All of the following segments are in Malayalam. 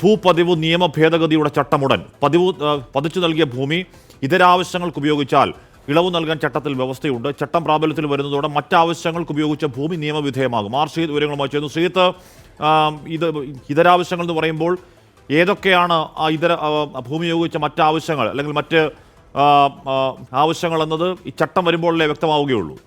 ഭൂപതിവ് നിയമ ഭേദഗതിയുടെ ചട്ടമുടൻ പതിച്ചു നൽകിയ ഭൂമി ഇതരാവശ്യങ്ങൾക്ക് ഉപയോഗിച്ചാൽ ഇളവ് നൽകാൻ ചട്ടത്തിൽ വ്യവസ്ഥയുണ്ട്. ചട്ടം പ്രാബല്യത്തിൽ വരുന്നതോടെ മറ്റാവശ്യങ്ങൾക്ക് ഉപയോഗിച്ച ഭൂമി നിയമവിധേയമാകും. ശ്രീത്ത് വിവരങ്ങളുമായി ചേർന്നു. ശ്രീത്ത്, ഇതരാവശ്യങ്ങൾ എന്ന് പറയുമ്പോൾ ഏതൊക്കെയാണ് ആ ഇതര ഭൂമി ഉപയോഗിച്ച മറ്റാവശ്യങ്ങൾ അല്ലെങ്കിൽ മറ്റ് ആവശ്യങ്ങൾ എന്നത് ഈ ചട്ടം വരുമ്പോഴല്ലേ വ്യക്തമാവുകയുള്ളൂ?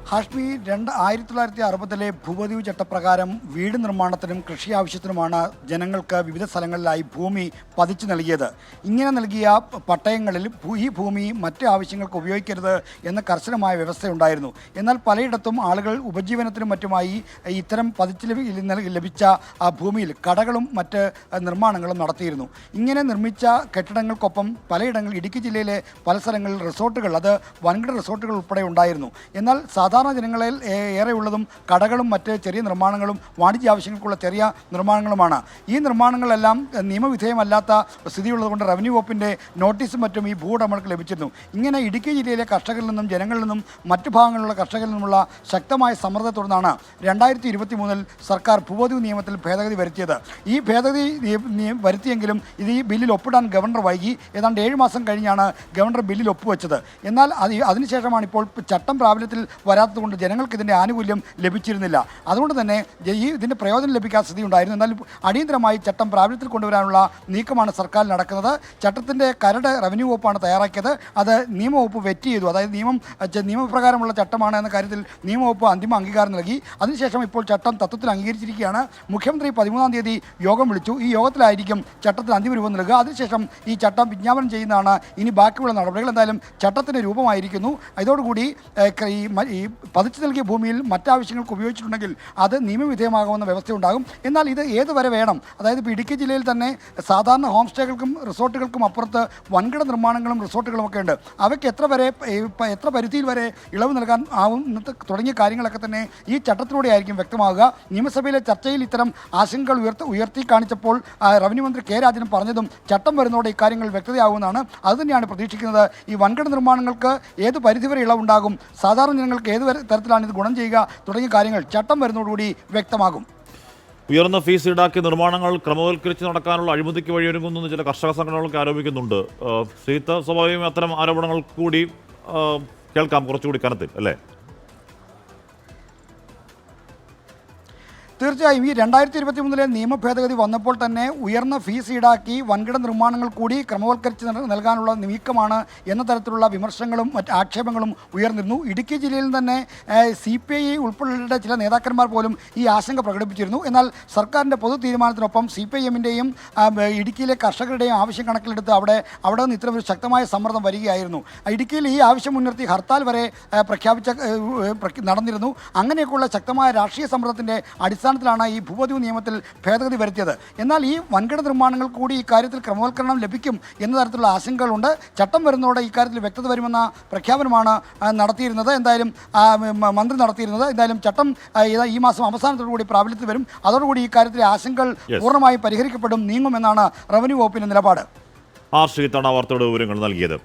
ഹാഷ്മി, 1960 ഭൂപതിവ് ചട്ടപ്രകാരം വീട് നിർമ്മാണത്തിനും കൃഷി ആവശ്യത്തിനുമാണ് ജനങ്ങൾക്ക് വിവിധ സ്ഥലങ്ങളിലായി ഭൂമി പതിച്ചു നൽകിയത്. ഇങ്ങനെ നൽകിയ പട്ടയങ്ങളിൽ ഈ ഭൂമി മറ്റ് ആവശ്യങ്ങൾക്ക് ഉപയോഗിക്കരുത് എന്ന കർശനമായ വ്യവസ്ഥയുണ്ടായിരുന്നു. എന്നാൽ പലയിടത്തും ആളുകൾ ഉപജീവനത്തിനും മറ്റുമായി ഇത്തരം പതിച്ചു ലഭിച്ച ഭൂമിയിൽ കടകളും മറ്റ് നിർമ്മാണങ്ങളും നടത്തിയിരുന്നു. ഇങ്ങനെ നിർമ്മിച്ച കെട്ടിടങ്ങൾക്കൊപ്പം പലയിടങ്ങളിൽ ഇടുക്കി ജില്ലയിലെ പല സ്ഥലങ്ങളിൽ റിസോർട്ടുകൾ, അത് വൻകിട റിസോർട്ടുകൾ ഉൾപ്പെടെ ഉണ്ടായിരുന്നു. എന്നാൽ സാധാരണ ജനങ്ങളിൽ ഏറെയുള്ളതും കടകളും മറ്റ് ചെറിയ നിർമ്മാണങ്ങളും വാണിജ്യ ആവശ്യങ്ങൾക്കുള്ള ചെറിയ നിർമ്മാണങ്ങളുമാണ്. ഈ നിർമ്മാണങ്ങളെല്ലാം നിയമവിധേയമല്ലാത്ത സ്ഥിതിയുള്ളതുകൊണ്ട് റവന്യൂ വകുപ്പിൻ്റെ നോട്ടീസും മറ്റും ഈ ഭൂവുടമകൾക്ക് ലഭിച്ചിരുന്നു. ഇങ്ങനെ ഇടുക്കി ജില്ലയിലെ കർഷകരിൽ നിന്നും ജനങ്ങളിൽ നിന്നും മറ്റു ഭാഗങ്ങളിലുള്ള കർഷകരിൽ നിന്നുമുള്ള ശക്തമായ സമ്മർദ്ദത്തെ തുടർന്നാണ് 2023 സർക്കാർ ഭൂപതിവ് നിയമത്തിൽ ഭേദഗതി വരുത്തിയത്. ഈ ഭേദഗതി വരുത്തിയെങ്കിലും ഇത് ഈ ബില്ലിൽ ഒപ്പിടാൻ ഗവർണർ വൈകി. ഏതാണ്ട് 7 മാസം കഴിഞ്ഞാണ് ഗവർണർ ബില്ലിൽ ഒപ്പുവെച്ചത്. എന്നാൽ അതിനുശേഷമാണ് ഇപ്പോൾ ചട്ടം പ്രാബല്യത്തിൽ കൊണ്ട് ജനങ്ങൾക്ക് ഇതിൻ്റെ ആനുകൂല്യം ലഭിച്ചിരുന്നില്ല. അതുകൊണ്ട് തന്നെ ഇതിൻ്റെ പ്രയോജനം ലഭിക്കാൻ സ്ഥിതി ഉണ്ടായിരുന്നു. എന്നാൽ അടിയന്തരമായി ചട്ടം പ്രാബല്യത്തിൽ കൊണ്ടുവരാനുള്ള നീക്കമാണ് സർക്കാർ നടക്കുന്നത്. ചട്ടത്തിൻ്റെ കരട് റവന്യൂ വകുപ്പാണ് തയ്യാറാക്കിയത്. അത് നിയമവകുപ്പ് വെറ്റ് ചെയ്തു. അതായത് നിയമപ്രകാരമുള്ള ചട്ടമാണ് എന്ന കാര്യത്തിൽ നിയമവകുപ്പ് അന്തിമ അംഗീകാരം നൽകി. അതിനുശേഷം ഇപ്പോൾ ചട്ടം തത്വത്തിൽ അംഗീകരിച്ചിരിക്കുകയാണ്. മുഖ്യമന്ത്രി 13-ാം തീയതി യോഗം വിളിച്ചു. ഈ യോഗത്തിലായിരിക്കും ചട്ടത്തിന് അന്തിമ രൂപം നൽകുക. അതിനുശേഷം ഈ ചട്ടം വിജ്ഞാപനം ചെയ്യുന്നതാണ് ഇനി ബാക്കിയുള്ള നടപടികൾ. എന്തായാലും ചട്ടത്തിന് രൂപമായിരിക്കുന്നു. ഇതോടുകൂടി ഈ പതിച്ചു നൽകിയ ഭൂമിയിൽ മറ്റാവശ്യങ്ങൾക്ക് ഉപയോഗിച്ചിട്ടുണ്ടെങ്കിൽ അത് നിയമവിധേയമാകുമെന്ന വ്യവസ്ഥയുണ്ടാകും. എന്നാൽ ഇത് ഏതുവരെ വേണം? അതായത് ഇപ്പോൾ ഇടുക്കി ജില്ലയിൽ തന്നെ സാധാരണ ഹോം സ്റ്റേകൾക്കും റിസോർട്ടുകൾക്കും അപ്പുറത്ത് വൻകിട നിർമ്മാണങ്ങളും റിസോർട്ടുകളും ഒക്കെ ഉണ്ട്. അവയ്ക്ക് എത്ര പരിധിയിൽ വരെ ഇളവ് നൽകാൻ ആവും തുടങ്ങിയ കാര്യങ്ങളൊക്കെ തന്നെ ഈ ചട്ടത്തിലൂടെ ആയിരിക്കും വ്യക്തമാകുക. നിയമസഭയിലെ ചർച്ചയിൽ ഇത്തരം ആശങ്കകൾ ഉയർത്തി കാണിച്ചപ്പോൾ റവന്യൂ മന്ത്രി കെ രാജനും പറഞ്ഞതും ചട്ടം വരുന്നതോടെ ഇക്കാര്യങ്ങൾ വ്യക്തതയാകുമെന്നാണ്. അതുതന്നെയാണ് പ്രതീക്ഷിക്കുന്നത്. ഈ വൻകിട നിർമ്മാണങ്ങൾക്ക് ഏത് പരിധിവരെ ഇളവുണ്ടാകും, സാധാരണ ജനങ്ങൾക്ക് ഏത് തരത്തിലാണ് ഇത് ഗുണം ചെയ്യുക തുടങ്ങിയ കാര്യങ്ങൾ ചട്ടം വരുന്നതോടുകൂടി വ്യക്തമാകും. ഉയർന്ന ഫീസ് ഈടാക്കിയ നിർമ്മാണങ്ങൾ ക്രമവൽക്കരിച്ച് നടക്കാനുള്ള അഴിമതിക്ക് വഴിയൊരുങ്ങുന്നു ചില കർഷക സംഘടനകളൊക്കെ ആരോപിക്കുന്നുണ്ട്. ശ്രീത്ത്, സ്വാഭാവികമായി അത്തരം ആരോപണങ്ങൾ കൂടി കേൾക്കാം കുറച്ചുകൂടി കനത്തിൽ, അല്ലേ? തീർച്ചയായും ഈ 2023 നിയമ ഭേദഗതി വന്നപ്പോൾ തന്നെ ഉയർന്ന ഫീസ് ഈടാക്കി വൻകിട നിർമ്മാണങ്ങൾ കൂടി ക്രമവൽക്കരിച്ച് നൽകാനുള്ള നീക്കമാണ് എന്ന തരത്തിലുള്ള വിമർശനങ്ങളും മറ്റ് ആക്ഷേപങ്ങളും ഉയർന്നിരുന്നു. ഇടുക്കി ജില്ലയിൽ തന്നെ CPI ഉൾപ്പെടെ ചില നേതാക്കന്മാർ പോലും ഈ ആശങ്ക പ്രകടിപ്പിച്ചിരുന്നു. എന്നാൽ സർക്കാരിൻ്റെ പൊതു തീരുമാനത്തിനൊപ്പം CPIM-ൻ്റെയും ഇടുക്കിയിലെ കർഷകരുടെയും ആവശ്യം കണക്കിലെടുത്ത് അവിടെ നിന്ന് ഇത്തരം ഒരു ശക്തമായ സമ്മർദ്ദം വരികയായിരുന്നു. ഇടുക്കിയിൽ ഈ ആവശ്യം മുൻനിർത്തി ഹർത്താൽ വരെ നടന്നിരുന്നു. അങ്ങനെയൊക്കെയുള്ള ശക്തമായ രാഷ്ട്രീയ സമ്മർദ്ദത്തിൻ്റെ ാണ് ഈ ഭൂപതിവ് നിയമത്തിൽ ഭേദഗതി വരുത്തിയത്. എന്നാൽ ഈ വൻകിട നിർമ്മാണങ്ങൾ കൂടി ഇക്കാര്യത്തിൽ ക്രമവൽക്കരണം ലഭിക്കും എന്ന തരത്തിലുള്ള ആശങ്കകളുണ്ട്. ചട്ടം വരുന്നതോടെ ഇക്കാര്യത്തിൽ വ്യക്തത വരുമെന്ന പ്രഖ്യാപനമാണ് നടത്തിയിരുന്നത്. എന്തായാലും മന്ത്രി നടത്തിയിരുന്നത്. എന്തായാലും ചട്ടം ഈ മാസം അവസാനത്തോടുകൂടി പ്രാബല്യത്തിൽ വരും. അതോടുകൂടി ഇക്കാര്യത്തിലെ ആശങ്കകൾ പൂർണ്ണമായും പരിഹരിക്കപ്പെടും, നീങ്ങുമെന്നാണ് റവന്യൂ വകുപ്പിൻ്റെ നിലപാട്. ശ്രീത്താണ് വാർത്തയുടെ വിവരങ്ങൾ നൽകിയത്.